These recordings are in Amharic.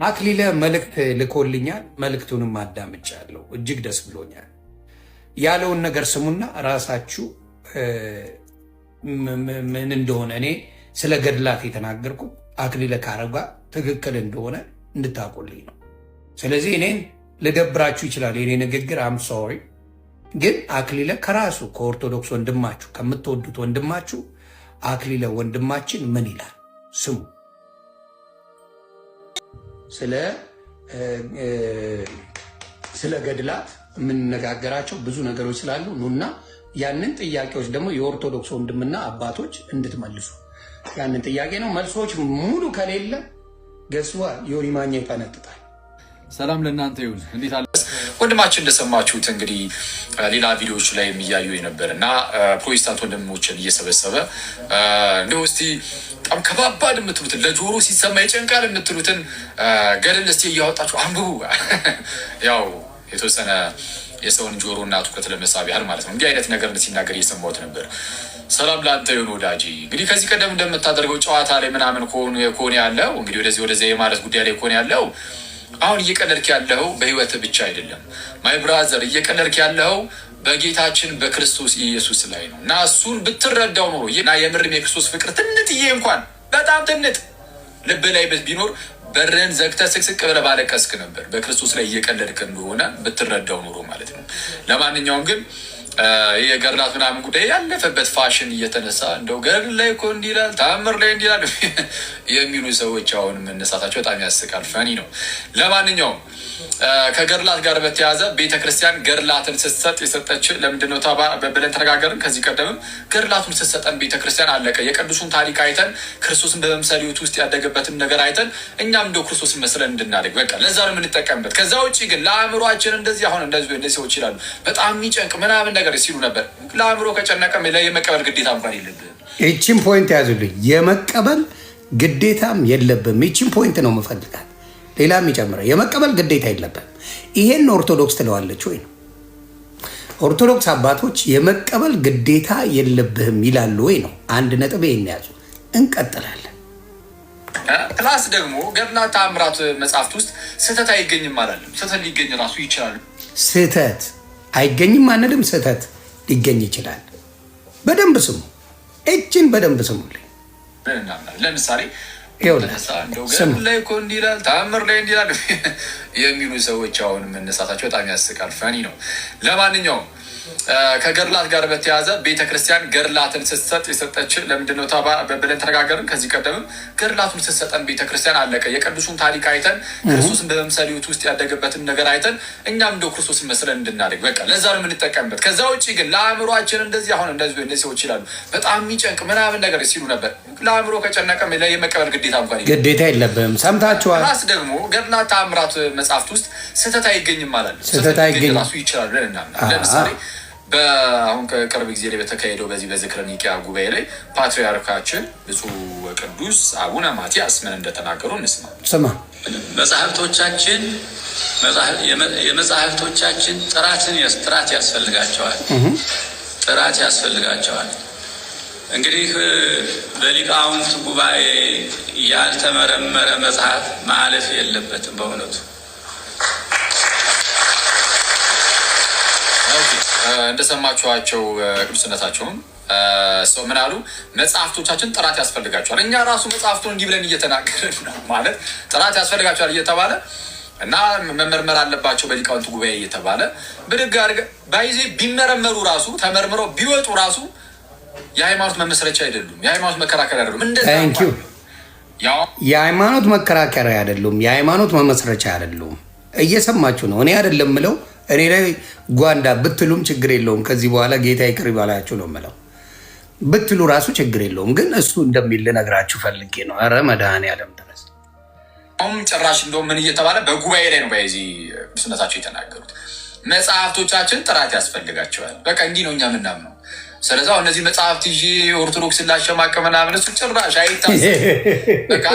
አክሊለ መልእክት ልኮልኛል። መልእክቱንም አዳምጫለሁ። እጅግ ደስ ብሎኛል። ያለውን ነገር ስሙና ራሳችሁ ምን እንደሆነ እኔ ስለ ገድላት የተናገርኩ አክሊለ ካረጋ ትክክል እንደሆነ እንድታቆልኝ ነው። ስለዚህ እኔን ልደብራችሁ ይችላል የኔ ንግግር። አም ሶሪ ግን አክሊለ ከራሱ ከኦርቶዶክስ ወንድማችሁ ከምትወዱት ወንድማችሁ አክሊለ ወንድማችን ምን ይላል ስሙ። ስለ ገድላት የምንነጋገራቸው ብዙ ነገሮች ስላሉ ኑና ያንን ጥያቄዎች ደግሞ የኦርቶዶክስ ወንድምና አባቶች እንድትመልሱ ያንን ጥያቄ ነው። መልሶች ሙሉ ከሌለ ገስዋ ዮኒ ማኛ ይፈነጥጣል። ሰላም ለእናንተ ይሁን። እንዴት አለ ወንድማችን? እንደሰማችሁት እንግዲህ ሌላ ቪዲዮዎች ላይ የሚያዩ የነበር እና ፕሮቴስታንት ወንድሞችን እየሰበሰበ እንደው እስቲ በጣም ከባባድ የምትሉትን ለጆሮ ሲሰማ ይጨንቃል የምትሉትን ገድል እስቲ እያወጣችሁ አንብቡ። ያው የተወሰነ የሰውን ጆሮ እና ትኩረት ለመሳብ ያህል ማለት ነው። እንዲህ አይነት ነገር ሲናገር እየሰማሁት ነበር። ሰላም ለአንተ ይሁን ወዳጄ። እንግዲህ ከዚህ ቀደም እንደምታደርገው ጨዋታ ላይ ምናምን ከሆነ ያለው እንግዲህ ወደዚህ የማለት ጉዳይ ላይ ከሆነ ያለው አሁን እየቀለድክ ያለው በህይወት ብቻ አይደለም ማይ ብራዘር፣ እየቀለድክ ያለው በጌታችን በክርስቶስ ኢየሱስ ላይ ነው እና እሱን ብትረዳው ኖሮ እና የምርም የክርስቶስ ፍቅር ትንጥዬ እንኳን በጣም ትንጥ ልብ ላይ ቢኖር በርን ዘግተህ ስቅስቅ ብለህ ባለቀስክ ነበር። በክርስቶስ ላይ እየቀለድክ እንደሆነ ብትረዳው ኖሮ ማለት ነው። ለማንኛውም ግን የገድላት ምናምን ጉዳይ ያለፈበት ፋሽን እየተነሳ እንደው ገድል ላይ እኮ እንዲህ ይላል ተአምር ላይ እንዲህ ይላል የሚሉ ሰዎች አሁን መነሳታቸው በጣም ያስቃል። ፈኒ ነው። ለማንኛውም ከገድላት ጋር በተያያዘ ቤተክርስቲያን ገድላትን ስትሰጥ የሰጠች ለምንድነው ብለን ተነጋገርን። ከዚህ ቀደምም ገድላቱን ስትሰጠን ቤተክርስቲያን አለቀ የቅዱሱን ታሪክ አይተን ክርስቶስን በመምሰል ሕይወት ውስጥ ያደገበትን ነገር አይተን እኛም እንደው ክርስቶስን መስለን እንድናደግ በቃ ለዛ ነው የምንጠቀምበት። ከዛ ውጭ ግን ለአእምሯችን እንደዚህ አሁን እንደዚህ ሰዎች ይላሉ በጣም የሚጨንቅ ምናምን ነገር ሲሉ ነበር። ለአእምሮ ከጨነቀ የመቀበል ግዴታ እንኳን የለብህም። ይቺን ፖይንት ያዙልኝ። የመቀበል ግዴታም የለብም። ይቺን ፖይንት ነው የምፈልጋት። ሌላ የሚጨምረው የመቀበል ግዴታ የለብም። ይሄን ኦርቶዶክስ ትለዋለች ወይ ነው? ኦርቶዶክስ አባቶች የመቀበል ግዴታ የለብህም ይላሉ ወይ ነው? አንድ ነጥብ ይሄን ያዙ። እንቀጥላለን። ፕላስ ደግሞ ገድላት ተአምራት መጽሐፍት ውስጥ ስህተት አይገኝም አላለም። ስህተት ሊገኝ ራሱ ይችላል። ስህተት አይገኝም አንልም። ስህተት ሊገኝ ይችላል። በደንብ ስሙ። እችን በደንብ ስሙልኝ። ለምሳሌ ገድል ላይ እኮ እንዲህ ይላል ተአምር ላይ እንዲህ ይላል የሚሉ ሰዎች አሁን መነሳታቸው በጣም ያስቃል። ፈኒ ነው። ለማንኛውም ከገድላት ጋር በተያያዘ ቤተክርስቲያን ገድላትን ስትሰጥ የሰጠች ለምንድነው ብለን ተነጋገርን። ከዚህ ቀደምም ገድላቱን ስትሰጠን ቤተክርስቲያን አለቀ የቅዱሱን ታሪክ አይተን ክርስቶስን በመምሰል ሕይወት ውስጥ ያደገበትን ነገር አይተን እኛም እንደው ክርስቶስን መስለን እንድናደግ በቃ ለዛ ነው የምንጠቀምበት። ከዛ ውጭ ግን ለአእምሯችን እንደዚህ አሁን እንደዚህ ሰዎች ይላሉ በጣም የሚጨንቅ ምናምን ነገር ሲሉ ነበር። ለአእምሮ ከጨነቀ የመቀበል ግዴታ እንኳን ግዴታ የለብህም። ሰምታችኋል። ራስ ደግሞ ገድላት ተአምራት መጽሐፍት ውስጥ ስህተት አይገኝም አላለም። ስህተት አይገኝም ራሱ ይችላል ብለን እናምናለን። ለምሳሌ አሁን ከቅርብ ጊዜ ላይ በተካሄደው በዚህ በዝክረ ኒቂያ ጉባኤ ላይ ፓትርያርካችን ብፁዕ ወቅዱስ አቡነ ማትያስ ምን እንደተናገሩ እንስማ። ስማ። የመጽሐፍቶቻችን ጥራት ያስፈልጋቸዋል። ጥራት ያስፈልጋቸዋል። እንግዲህ በሊቃውንት ጉባኤ ያልተመረመረ መጽሐፍ ማለፍ የለበትም በእውነቱ። እንደሰማችኋቸው ቅዱስነታቸውም ሰው ምን አሉ? መጽሐፍቶቻችን ጥራት ያስፈልጋቸዋል። እኛ ራሱ መጽሐፍቱን እንዲህ ብለን እየተናገርን ነው ማለት ጥራት ያስፈልጋቸዋል እየተባለ እና መመርመር አለባቸው በሊቃውንት ጉባኤ እየተባለ ብድግ አድርገህ ባይዜ ቢመረመሩ ራሱ ተመርምረው ቢወጡ ራሱ የሃይማኖት መመስረቻ አይደሉም። የሃይማኖት መከራከሪያ አይደሉም። እንደዚህ የሃይማኖት መከራከሪያ አይደሉም። የሃይማኖት መመስረቻ አይደሉም። እየሰማችሁ ነው። እኔ አይደለም ምለው እኔ ላይ ጓንዳ ብትሉም ችግር የለውም። ከዚህ በኋላ ጌታ ይቅር ይባላችሁ ነው የምለው። ብትሉ ራሱ ችግር የለውም። ግን እሱ እንደሚል ልነግራችሁ ፈልጌ ነው። ኧረ መድኃኔዓለም ድረስ አሁን ጭራሽ እንደውም ምን እየተባለ በጉባኤ ላይ ነው በዚህ ቅዱስነታቸው የተናገሩት። መጽሐፍቶቻችን ጥራት ያስፈልጋቸዋል። በቃ እንዲህ ነው እኛ ምናምነው። ስለዚህ አሁን እነዚህ መጽሐፍት ይዤ ኦርቶዶክስን ላሸማቀ ምናምን እሱ ጭራሽ አይታሰብም። በቃ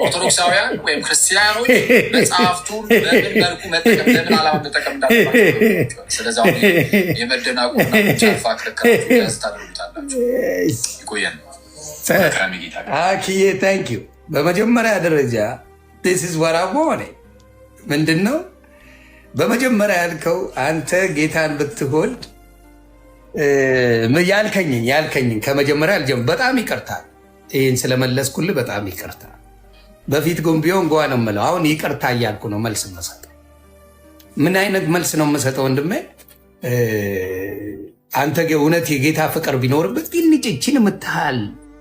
ኦርቶዶክሳውያን ወይም ክርስቲያኖች መጽሐፍቱን በምን መልኩ መጠቀም ለምን ዓላማ መጠቀም እንዳለባቸው ስለዚህ አሁን የመደናቆና ጫፋ ክርክራችሁ ያስታደርጉታላችሁ። ይቆየን። አክዬ ታንኪዩ። በመጀመሪያ ደረጃ this is what I wanted ምንድን ነው በመጀመሪያ ያልከው አንተ ጌታን ብትወልድ ያልከኝን ከመጀመሪያ አልጀምር። በጣም ይቅርታል፣ ይህን ስለመለስኩልህ በጣም ይቅርታል። በፊት ግን ቢሆን ጓ ነው የምለው፣ አሁን ይቅርታ እያልኩ ነው መልስ የምሰጠው። ምን አይነት መልስ ነው የምሰጠው ወንድሜ? አንተ እውነት የጌታ ፍቅር ቢኖርበት ትንጭ ይችን የምትሃል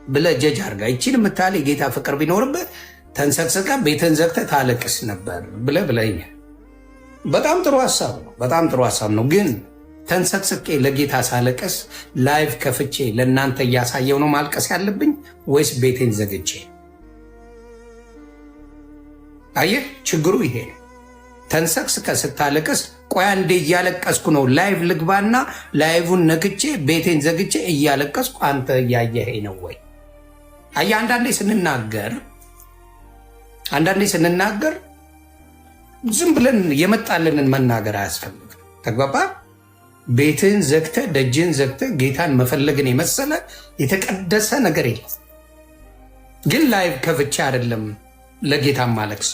ብለህ ጀጅ አድርጋ ይችን የምትሃል የጌታ ፍቅር ቢኖርበት ተንሰቅስቃ ቤትን ዘግተህ ታለቅስ ነበር ብለኸኛል። በጣም ጥሩ ሀሳብ ነው፣ በጣም ጥሩ ሀሳብ ነው። ግን ተንሰቅስቄ ለጌታ ሳለቅስ ላይቭ ከፍቼ ለእናንተ እያሳየው ነው ማልቀስ ያለብኝ ወይስ ቤቴን ዘግቼ? አየህ ችግሩ ይሄ ነው። ተንሰቅስቀ ስታለቅስ ቆያ እንዴ እያለቀስኩ ነው ላይቭ ልግባና ላይቭን ነግቼ ቤቴን ዘግቼ እያለቀስኩ አንተ እያየኸኝ ነው ወይ? አየህ አንዳንዴ ስንናገር ዝም ብለን የመጣልንን መናገር አያስፈልግም። ተግባባ? ቤትህን ዘግተህ ደጅህን ዘግተህ ጌታን መፈለግን የመሰለ የተቀደሰ ነገር የለም። ግን ላይቭ ከፍቼ አይደለም ለጌታ ማለቅስ።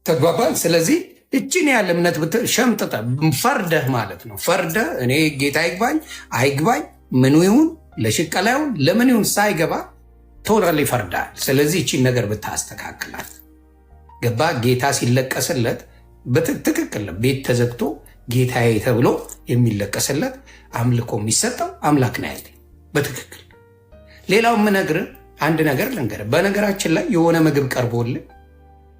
ተግባባን? ስለዚህ እችን ያለ እምነት ሸምጥጠ ፈርደህ ማለት ነው። ፈርደህ እኔ ጌታ ይግባኝ አይግባኝ ምኑ ይሁን ለሽቀላ ይሁን ለምን ይሁን ሳይገባ ቶታሊ ይፈርዳል። ስለዚህ እችን ነገር ብታስተካክላት ገባ? ጌታ ሲለቀስለት በትክክል ቤት ተዘግቶ ጌታዬ ተብሎ የሚለቀስለት አምልኮ የሚሰጠው አምላክ ነው ያለ በትክክል። ሌላው የምነግርህ አንድ ነገር ልንገርህ። በነገራችን ላይ የሆነ ምግብ ቀርቦልህ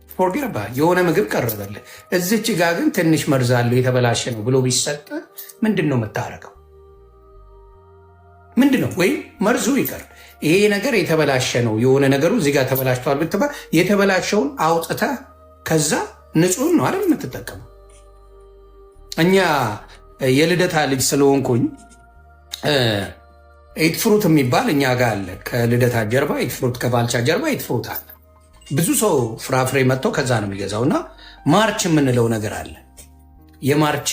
ፎርጌባ የሆነ ምግብ ቀርበልህ እዚች ጋ ግን ትንሽ መርዛለሁ የተበላሸ ነው ብሎ ቢሰጥ ምንድን ነው የምታረገው? ምንድን ነው? ወይም መርዙ ይቀር ይሄ ነገር የተበላሸ ነው የሆነ ነገሩ እዚህ ጋር ተበላሽተዋል ብትባል የተበላሸውን አውጥተህ ከዛ ንጹህን ነው አይደል የምትጠቀመው። እኛ የልደታ ልጅ ስለሆንኩኝ ኤት ፍሩት የሚባል እኛ ጋር አለ። ከልደታ ጀርባ ኤት ፍሩት፣ ከባልቻ ጀርባ ኤት ፍሩት አለ። ብዙ ሰው ፍራፍሬ መጥቶ ከዛ ነው የሚገዛው። እና ማርች የምንለው ነገር አለ። የማርች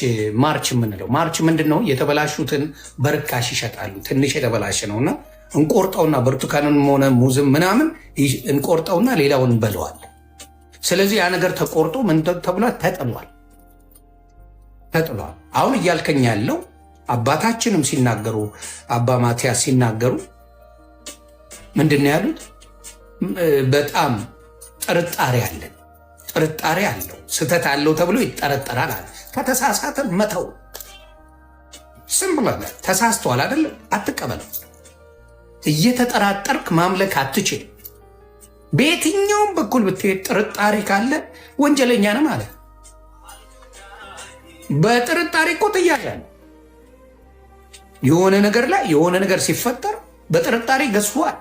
የምንለው ማርች ምንድን ነው? የተበላሹትን በርካሽ ይሸጣሉ። ትንሽ የተበላሸ ነውና እንቆርጠውና ብርቱካንን ሆነ ሙዝም ምናምን እንቆርጠውና ሌላውን እንበለዋል። ስለዚህ ያ ነገር ተቆርጦ ምን ተብሏል? ተጥሏል። አሁን እያልከኝ ያለው አባታችንም ሲናገሩ አባ ማቲያስ ሲናገሩ ምንድን ነው ያሉት? በጣም ጥርጣሬ አለው ስህተት አለው ተብሎ ይጠረጠራል አለ። ከተሳሳተ መተው ስም ብለህ ተሳስተዋል አይደለም አትቀበለው። እየተጠራጠርክ ማምለክ አትችል። በየትኛውም በኩል ብትሄድ ጥርጣሬ ካለ ወንጀለኛ ነህ ማለት። በጥርጣሬ እኮ ትያዛለህ። የሆነ ነገር ላይ የሆነ ነገር ሲፈጠር በጥርጣሬ ገዝፏል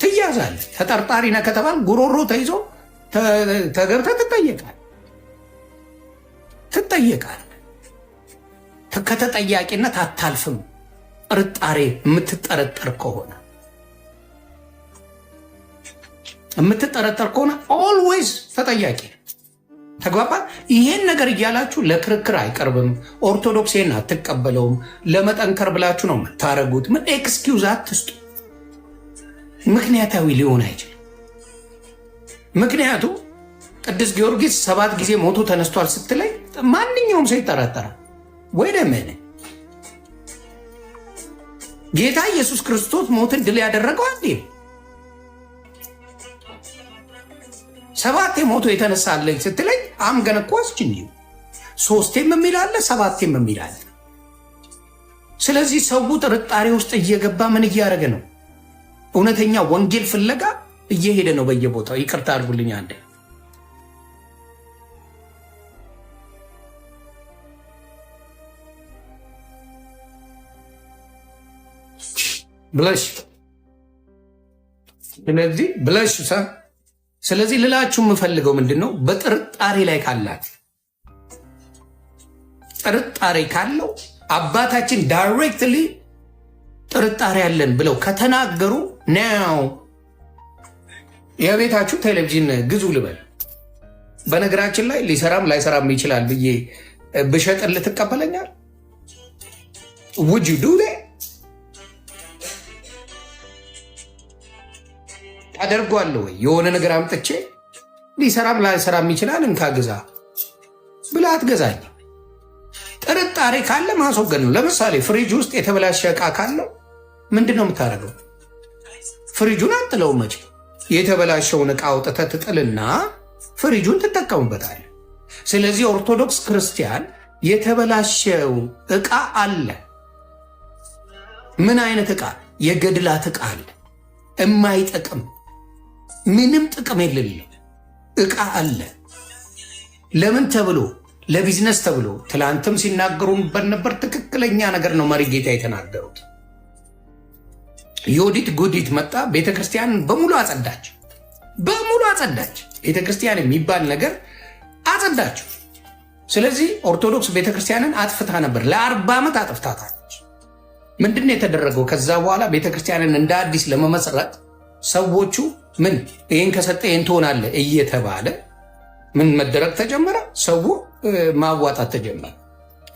ትያዛለህ። ተጠርጣሪ ነህ ከተባል ጉሮሮ ተይዞ ተገብተህ ትጠየቃለህ። ከተጠያቂነት አታልፍም። ጥርጣሬ የምትጠረጠር ከሆነ ኦልዌይዝ ተጠያቂ ተግባባ። ይሄን ነገር እያላችሁ ለክርክር አይቀርብም። ኦርቶዶክሴን አትቀበለውም። ለመጠንከር ብላችሁ ነው የምታረጉት። ምን ኤክስኪውዝ አትስጡ። ምክንያታዊ ሊሆን አይችልም። ምክንያቱ ቅዱስ ጊዮርጊስ 7 ጊዜ ሞቶ ተነስቷል ስትለኝ ማንኛውም ሰው ይጠራጠራል። ወይ ደመነ ጌታ ኢየሱስ ክርስቶስ ሞትን ድል ያደረገው አንዴ 7 ሞቶ የተነሳለኝ ስትለኝ አምገን እኮ አስችኝ 3 የሚላለ 7 የሚላለ። ስለዚህ ሰው ጥርጣሬ ውስጥ እየገባ ምን እያደረገ ነው? እውነተኛ ወንጌል ፍለጋ እየሄደ ነው በየቦታው። ይቅርታ አድርጉልኝ አንዴ። ስለዚህ ልላችሁ የምፈልገው ምንድን ነው? በጥርጣሬ ላይ ካላችሁ ጥርጣሬ ካለው አባታችን ዳይሬክትሊ ጥርጣሬ ያለን ብለው ከተናገሩ ናው የቤታችሁ ቴሌቪዥን ግዙ ልበል። በነገራችን ላይ ሊሰራም ላይሰራም ይችላል ብዬ ብሸጥልህ ትቀበለኛል? ውጅ ዱ ታደርጓለህ ወይ? የሆነ ነገር አምጥቼ ሊሰራም ላይሰራም ይችላል እንካ ግዛ ብለህ አትገዛኝ። ጥርጣሬ ካለ ማስወገድ ነው። ለምሳሌ ፍሪጅ ውስጥ የተበላሸ ዕቃ ካለው ምንድን ነው የምታደርገው? ፍሪጁን አጥለውም መቼ። የተበላሸውን ዕቃ አውጥተህ ትጥልና ፍሪጁን ትጠቀሙበታለህ። ስለዚህ ኦርቶዶክስ ክርስቲያን የተበላሸው ዕቃ አለ። ምን አይነት ዕቃ? የገድላት ዕቃ አለ። የማይጠቅም ምንም ጥቅም የሌለው ዕቃ አለ። ለምን ተብሎ? ለቢዝነስ ተብሎ። ትላንትም ሲናገሩበት ነበር። ትክክለኛ ነገር ነው መሪ ጌታ የተናገሩት። ዮዲት ጉዲት መጣ፣ ቤተክርስቲያንን በሙሉ አጸዳች። በሙሉ አጸዳች። ቤተክርስቲያን የሚባል ነገር አጸዳችው። ስለዚህ ኦርቶዶክስ ቤተክርስቲያንን አጥፍታ ነበር። ለ40 ዓመት አጥፍታታለች። ምንድን የተደረገው? ከዛ በኋላ ቤተክርስቲያንን እንደ አዲስ ለመመስረት ሰዎቹ ምን ይህን ከሰጠ ይህን ትሆናለህ እየተባለ ምን መደረግ ተጀመረ? ሰው ማዋጣት ተጀመረ።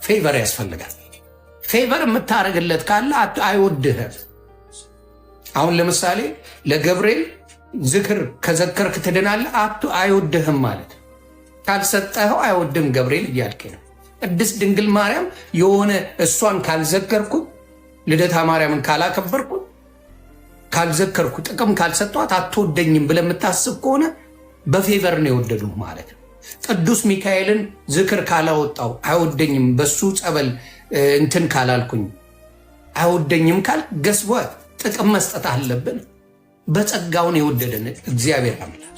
ፌቨር ያስፈልጋል። ፌቨር የምታደርግለት ካለ አይወድህም። አሁን ለምሳሌ ለገብርኤል ዝክር ከዘከርክ ትድናለህ፣ አይወድህም ማለት ካልሰጠኸው አይወድም ገብርኤል እያልክ ነው። ቅድስት ድንግል ማርያም የሆነ እሷን ካልዘከርኩ፣ ልደታ ማርያምን ካላከበርኩ፣ ካልዘከርኩ፣ ጥቅም ካልሰጧት አትወደኝም ብለህ የምታስብ ከሆነ በፌቨር ነው የወደዱ ማለት ነው። ቅዱስ ሚካኤልን ዝክር ካላወጣው አይወደኝም፣ በሱ ጸበል እንትን ካላልኩኝ አይወደኝም ካል ገስቧት ጥቅም መስጠት አለብን። በጸጋውን የወደደን እግዚአብሔር አምላክ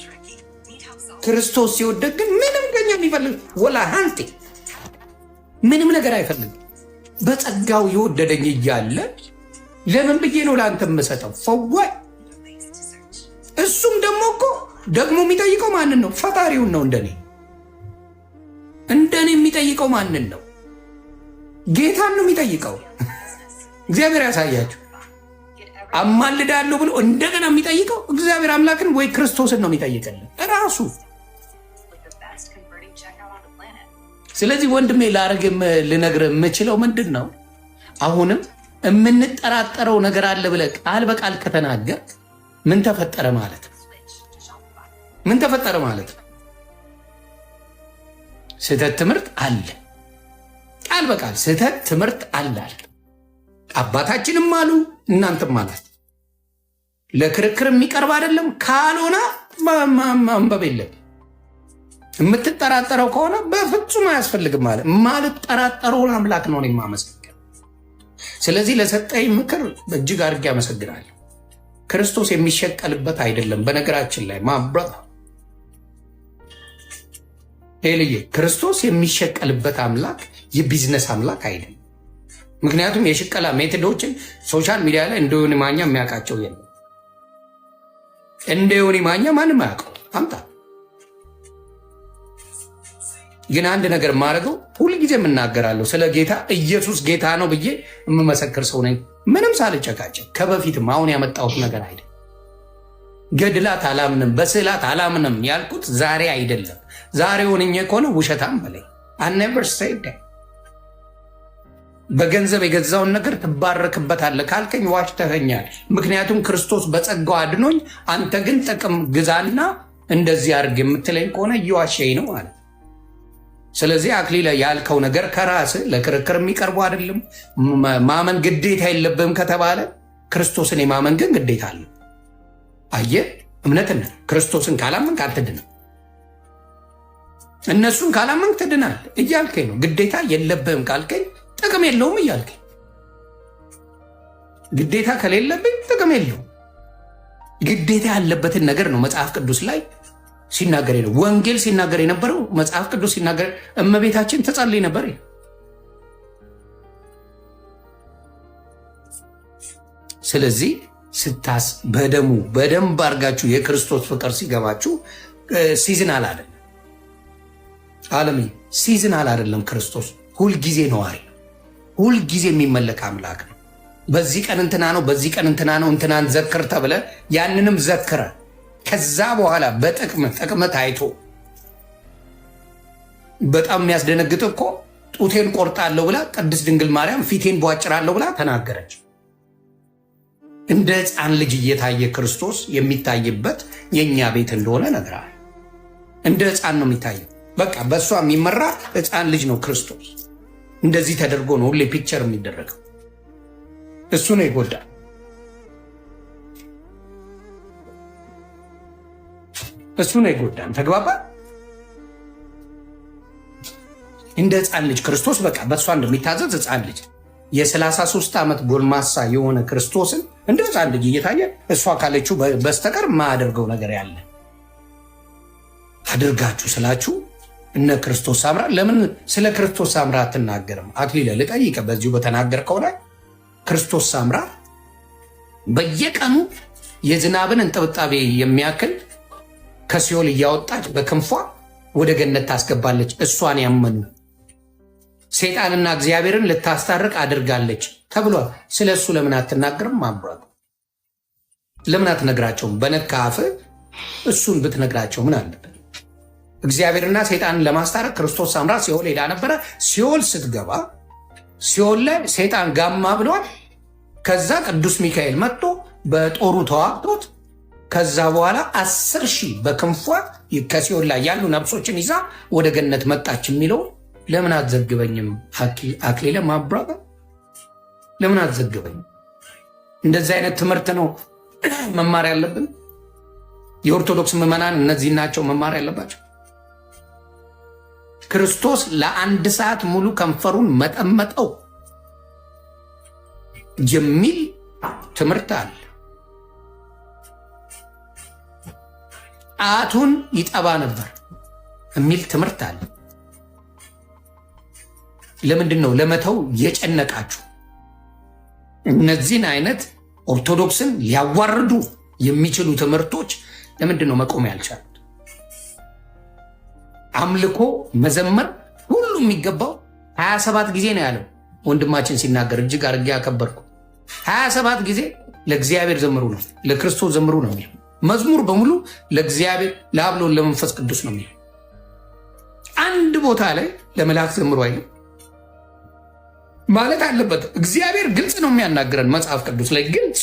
ክርስቶስ ሲወደድ ግን ምንም ገኛ የሚፈልግ ወላ ሃንቲ ምንም ነገር አይፈልግም። በጸጋው የወደደኝ እያለ ለምን ብዬ ነው ለአንተ የምሰጠው? ፈዋይ እሱም ደግሞ እኮ ደግሞ የሚጠይቀው ማንን ነው? ፈጣሪውን ነው። እንደኔ የሚጠይቀው ማንን ነው? ጌታን ነው የሚጠይቀው። እግዚአብሔር ያሳያችሁ። አማልዳለሁ ብሎ እንደገና የሚጠይቀው እግዚአብሔር አምላክን ወይ ክርስቶስን ነው የሚጠይቀልን ራሱ። ስለዚህ ወንድሜ ልነግር የምችለው ምንድን ነው? አሁንም የምንጠራጠረው ነገር አለ ብለህ ቃል በቃል ከተናገር ምን ተፈጠረ ማለት ነው? ምን ተፈጠረ ማለት ነው? ስህተት ትምህርት አለ። ቃል በቃል ስህተት ትምህርት አለ። አባታችንም አሉ እናንተም አላት። ለክርክር የሚቀርብ አይደለም። ካልሆነ ማንበብ የለም። የምትጠራጠረው ከሆነ በፍጹም አያስፈልግም ማለት ማልጠራጠረውን አምላክ ነው የማመሰግን። ስለዚህ ለሰጠኝ ምክር እጅግ አድርጌ አመሰግናለሁ። ክርስቶስ የሚሸቀልበት አይደለም። በነገራችን ላይ ማብራት ሄልዬ ክርስቶስ የሚሸቀልበት አምላክ የቢዝነስ አምላክ አይደለም። ምክንያቱም የሽቀላ ሜቶዶችን ሶሻል ሚዲያ ላይ እንደ ዮኒ ማኛ የሚያውቃቸው የለም። እንደ ዮኒ ማኛ ማንም አያውቀው አምጣ። ግን አንድ ነገር የማደርገው ሁልጊዜ የምናገራለሁ ስለ ጌታ ኢየሱስ ጌታ ነው ብዬ የምመሰክር ሰው ነኝ። ምንም ሳልጨቃጨቅ ከበፊትም አሁን ያመጣሁት ነገር አይደለም። ገድላት አላምንም፣ በስዕላት አላምንም ያልኩት ዛሬ አይደለም። ዛሬ ሆንኜ ከሆነ ውሸታም በላይ አኔቨር ሰይድ በገንዘብ የገዛውን ነገር ትባረክበታለህ ካልከኝ ዋሽተኸኛል። ምክንያቱም ክርስቶስ በጸጋው አድኖኝ፣ አንተ ግን ጥቅም ግዛና እንደዚህ አድርግ የምትለኝ ከሆነ እየዋሸኝ ነው ማለት። ስለዚህ አክሊለ ያልከው ነገር ከራስህ ለክርክር የሚቀርቡ አይደለም። ማመን ግዴታ የለብህም ከተባለ ክርስቶስን የማመን ግን ግዴታ አለ። አየህ፣ እምነትነት ክርስቶስን ካላመንክ አትድንም። እነሱን ካላመንክ ትድናል እያልከኝ ነው። ግዴታ የለብህም ካልከኝ ጥቅም የለውም እያልከኝ። ግዴታ ከሌለብኝ ጥቅም የለውም። ግዴታ ያለበትን ነገር ነው መጽሐፍ ቅዱስ ላይ ሲናገር ነው። ወንጌል ሲናገር የነበረው መጽሐፍ ቅዱስ ሲናገር እመቤታችን ትጸልይ ነበር። ስለዚህ ስታስ በደሙ በደንብ አድርጋችሁ የክርስቶስ ፍቅር ሲገባችሁ ሲዝናል አይደለም። ዓለም ሲዝናል አይደለም። ክርስቶስ ሁልጊዜ ነዋሪ፣ ሁልጊዜ የሚመለክ አምላክ ነው። በዚህ ቀን እንትና ነው፣ በዚህ ቀን እንትና ነው፣ እንትናን ዘክር ተብለ ያንንም ዘክረ ከዛ በኋላ በጥቅም ታይቶ በጣም የሚያስደነግጥ እኮ ጡቴን ቆርጣለሁ ብላ ቅድስት ድንግል ማርያም ፊቴን በዋጭራለሁ ብላ ተናገረች። እንደ ሕፃን ልጅ እየታየ ክርስቶስ የሚታይበት የእኛ ቤት እንደሆነ ነግራል። እንደ ሕፃን ነው የሚታየው። በቃ በእሷ የሚመራ ሕፃን ልጅ ነው ክርስቶስ። እንደዚህ ተደርጎ ነው ሁሌ ፒክቸር የሚደረገው። እሱ ነው ይጎዳል። እሱ ነው ይጎዳል። ተግባባ። እንደ ሕፃን ልጅ ክርስቶስ በቃ በእሷ እንደሚታዘዝ ሕፃን ልጅ የ33 ዓመት ጎልማሳ የሆነ ክርስቶስን እንደ ሕፃን ልጅ እየታየ እሷ ካለችው በስተቀር የማያደርገው ነገር ያለ አድርጋችሁ ስላችሁ እነ ክርስቶስ ሳምራ ለምን ስለ ክርስቶስ ሳምራ አትናገርም? አክሊለ ልጠይቀ በዚሁ በተናገርከው ላይ ክርስቶስ ሳምራ በየቀኑ የዝናብን እንጥብጣቤ የሚያክል ከሲኦል እያወጣች በክንፏ ወደ ገነት ታስገባለች። እሷን ያመኑ ሰይጣንና እግዚአብሔርን ልታስታርቅ አድርጋለች ተብሏል። ስለ እሱ ለምን አትናገርም? ማብራት ለምን አትነግራቸውም? በነካ አፍ እሱን ብትነግራቸው ምን አለበት? እግዚአብሔርና ሰይጣንን ለማስታረቅ ክርስቶስ ሳምራ ሲኦል ሄዳ ነበረ። ሲኦል ስትገባ ሲኦል ላይ ሰይጣን ጋማ ብሏል። ከዛ ቅዱስ ሚካኤል መጥቶ በጦሩ ተዋግቶት ከዛ በኋላ 10,000 በክንፏ ከሲኦል ላይ ያሉ ነፍሶችን ይዛ ወደ ገነት መጣች የሚለው ለምን አትዘግበኝም? አክሊለ ማብራቀ ለምን አትዘግበኝም? እንደዚህ አይነት ትምህርት ነው መማር ያለብን። የኦርቶዶክስ ምዕመናን እነዚህ ናቸው መማር ያለባቸው። ክርስቶስ ለ1 ሰዓት ሙሉ ከንፈሩን መጠመጠው የሚል ትምህርት አለ። ጣቱን ይጠባ ነበር የሚል ትምህርት አለ። ለምንድን ነው ለመተው የጨነቃችሁ? እነዚህን አይነት ኦርቶዶክስን ሊያዋርዱ የሚችሉ ትምህርቶች ለምንድን ነው መቆም ያልቻሉት? አምልኮ መዘመር ሁሉ የሚገባው 27 ጊዜ ነው ያለው ወንድማችን ሲናገር እጅግ አድርጌ ያከበርኩ። 27 ጊዜ ለእግዚአብሔር ዘምሩ ነው፣ ለክርስቶስ ዘምሩ ነው የሚለው። መዝሙር በሙሉ ለእግዚአብሔር ለአብ ለወልድ ለመንፈስ ቅዱስ ነው የሚለው። አንድ ቦታ ላይ ለመላእክት ዘምሩ አይልም ማለት አለበት። እግዚአብሔር ግልጽ ነው የሚያናግረን መጽሐፍ ቅዱስ ላይ ግልጽ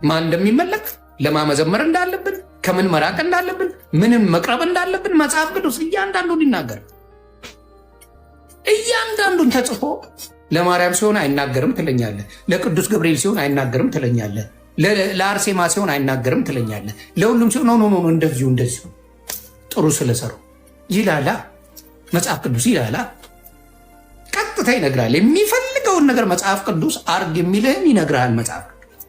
ማን እንደሚመለክ ለማመዘመር እንዳለብን ከምን መራቅ እንዳለብን ምንም መቅረብ እንዳለብን መጽሐፍ ቅዱስ እያንዳንዱን ይናገር። እያንዳንዱን ተጽፎ ለማርያም ሲሆን አይናገርም ትለኛለህ፣ ለቅዱስ ገብርኤል ሲሆን አይናገርም ትለኛለህ፣ ለአርሴማ ሲሆን አይናገርም ትለኛለህ፣ ለሁሉም ሲሆን ኖ እንደዚሁ ጥሩ ስለሰሩ ይላላ መጽሐፍ ቅዱስ ይላላ። ቀጥታ ይነግራል። የሚፈልገውን ነገር መጽሐፍ ቅዱስ አርግ የሚልህን ይነግራል መጽሐፍ ቅዱስ።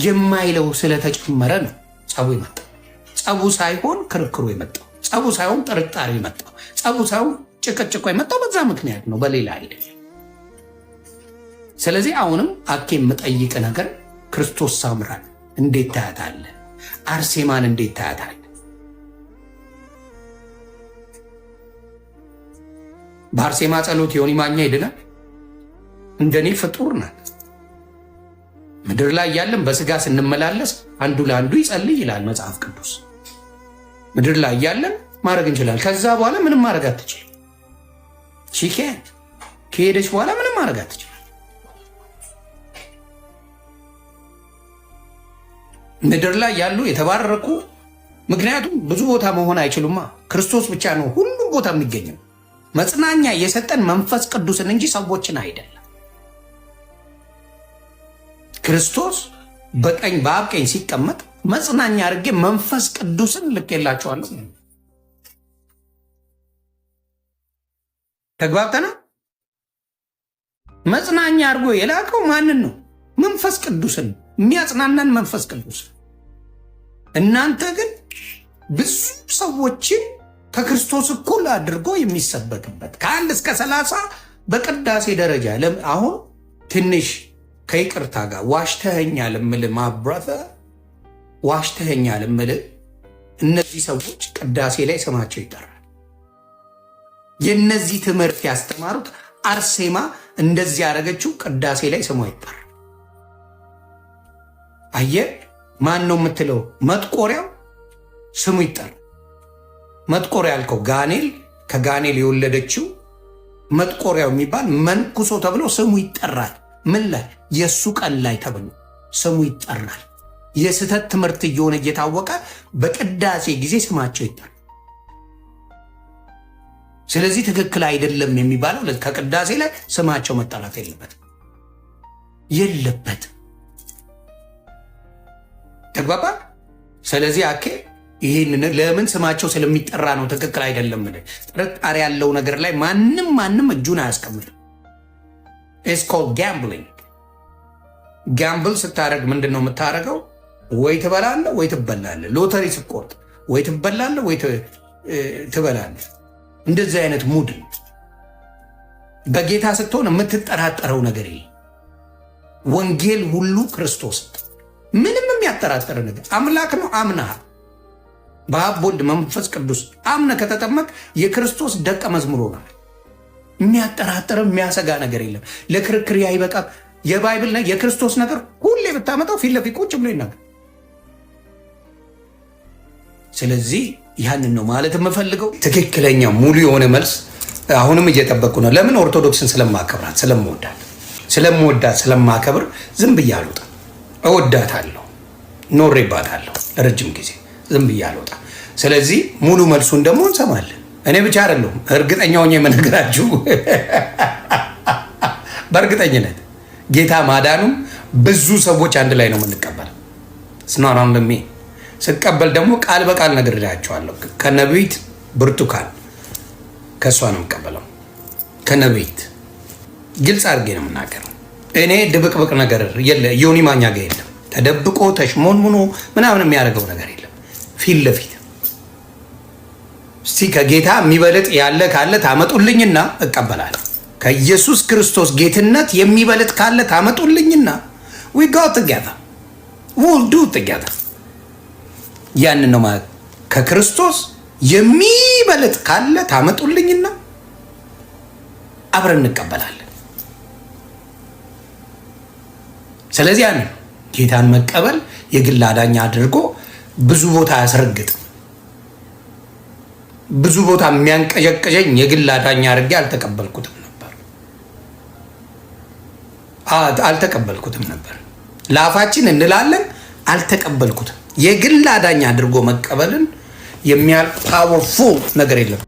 የማይለው ስለተጨመረ ነው ጸቡ የመጣው። ጸቡ ሳይሆን ክርክሩ የመጣው፣ ጸቡ ሳይሆን ጥርጣሬ የመጣው፣ ጸቡ ሳይሆን ጭቅጭቆ የመጣው በዛ ምክንያት ነው፣ በሌላ አይደለም። ስለዚህ አሁንም አኬ የምጠይቅ ነገር ክርስቶስ ሳምራን እንዴት ታያታለህ? አርሴማን እንዴት ታያታለህ? በአርሴማ ጸሎት ዮኒ ማኛ ይድናል? እንደኔ ፍጡር ናት። ምድር ላይ ያለን በስጋ ስንመላለስ አንዱ ለአንዱ ይጸልይ ይላል መጽሐፍ ቅዱስ። ምድር ላይ ያለን ማድረግ እንችላለን። ከዛ በኋላ ምንም ማድረግ አትችልም። ቺኬን ከሄደች በኋላ ምንም ማድረግ አትችልም። ምድር ላይ ያሉ የተባረኩ፣ ምክንያቱም ብዙ ቦታ መሆን አይችሉማ። ክርስቶስ ብቻ ነው ሁሉም ቦታ የሚገኘው። መጽናኛ የሰጠን መንፈስ ቅዱስን እንጂ ሰዎችን አይደለም። ክርስቶስ በቀኝ በአብ ቀኝ ሲቀመጥ መጽናኛ አድርጌ መንፈስ ቅዱስን ልኬላቸዋለሁ። ተግባብተና መጽናኛ አድርጎ የላከው ማንን ነው? መንፈስ ቅዱስን፣ የሚያጽናናን መንፈስ ቅዱስ። እናንተ ግን ብዙ ሰዎችን ከክርስቶስ እኩል አድርጎ የሚሰበክበት ከ1 እስከ 30 በቅዳሴ ደረጃ አሁን ትንሽ ከይቅርታ ጋር ዋሽተኸኛል እምልህ ማብራተ ዋሽተኸኛል እምልህ እነዚህ ሰዎች ቅዳሴ ላይ ስማቸው ይጠራል። የነዚህ ትምህርት ያስተማሩት አርሴማ እንደዚህ ያደረገችው ቅዳሴ ላይ ስሟ ይጠራል። አየህ፣ ማን ነው የምትለው? መጥቆሪያው ስሙ ይጠራል። መጥቆሪያ ያልከው ጋኔል፣ ከጋኔል የወለደችው መጥቆሪያው የሚባል መንኩሶ ተብሎ ስሙ ይጠራል። ምን ላይ የሱ ቀን ላይ ተብሎ ስሙ ይጠራል። የስተት ትምህርት እየሆነ እየታወቀ በቅዳሴ ጊዜ ስማቸው ይጠራል። ስለዚህ ትክክል አይደለም የሚባለው ከቅዳሴ ላይ ስማቸው መጠራት የለበትም። ተግባባ። ስለዚህ አኬ ይሄን ለምን ስማቸው ስለሚጠራ ነው ትክክል አይደለም። ጥርጣሬ ያለው ነገር ላይ ማንም እጁን አያስቀምጥም። ኢትስ ኮልድ ጋምብሊንግ። ጋምብል ስታደርግ ምንድን ነው የምታደርገው? ወይ ትበላለህ ወይ ትበላለህ። ሎተሪ ስቆርጥ ወይ ትበላለህ ወይ ትበላለህ። እንደዚህ አይነት ሙድ። በጌታ ስትሆን የምትጠራጠረው ነገር የለም። ወንጌል ሁሉ ክርስቶስ፣ ምንም የሚያጠራጥር ነገር አምላክ ነው። አምነሃል በአብ ወልድ መንፈስ ቅዱስ አምነህ ከተጠመቅ የክርስቶስ ደቀ መዝሙር ሆናል። የሚያጠራጥር የሚያሰጋ ነገር የለም። ለክርክር አይበቃም። የባይብል የክርስቶስ ነገር ሁሌ ብታመጣው ፊት ለፊት ቁጭ ብሎ ይናገር። ስለዚህ ያንን ነው ማለት የምፈልገው። ትክክለኛ ሙሉ የሆነ መልስ አሁንም እየጠበቅኩ ነው። ለምን? ኦርቶዶክስን ስለማከብራት ስለምወዳት ስለማከብር ዝም ብዬ አልወጣም። እወዳታለሁ፣ ኖሬባታለሁ ለረጅም ጊዜ። ዝም ብዬ አልወጣም። ስለዚህ ሙሉ መልሱን ደግሞ እንሰማለን። እኔ ብቻ አይደለሁም፣ እርግጠኛ ሆኜ የምነግራችሁ በእርግጠኝነት ጌታ ማዳኑም ብዙ ሰዎች አንድ ላይ ነው የምንቀበለው። ስናራም ለሚ ስቀበል ደግሞ ቃል በቃል ነግሬያቸዋለሁ። ከነቢት ብርቱካን ከእሷ ነው የምቀበለው። ከነቢት ግልጽ አድርጌ ነው የምናገረው። እኔ ድብቅብቅ ነገር የለ ዮኒ ማኛ ጋር የለም። ተደብቆ ተሽሞንሙኖ ምናምን የሚያደርገው ነገር የለም። ፊት ለፊት እስቲ ከጌታ የሚበልጥ ያለ ካለ ታመጡልኝና እቀበላለሁ። ከኢየሱስ ክርስቶስ ጌትነት የሚበልጥ ካለ ታመጡልኝና we go together, we'll do together። ያንን ነው ማለት። ከክርስቶስ የሚበልጥ ካለ ታመጡልኝና አብረን እንቀበላለን። ስለዚህ ያንን ጌታን መቀበል የግል አዳኝ አድርጎ ብዙ ቦታ አያስረግጥም። ብዙ ቦታ የሚያንቀዠቅዠኝ የግል አዳኝ አድርጌ አልተቀበልኩትም ነበር። ለአፋችን እንላለን፣ አልተቀበልኩትም። የግል አዳኝ አድርጎ መቀበልን የሚያል ፓወርፉል ነገር የለም።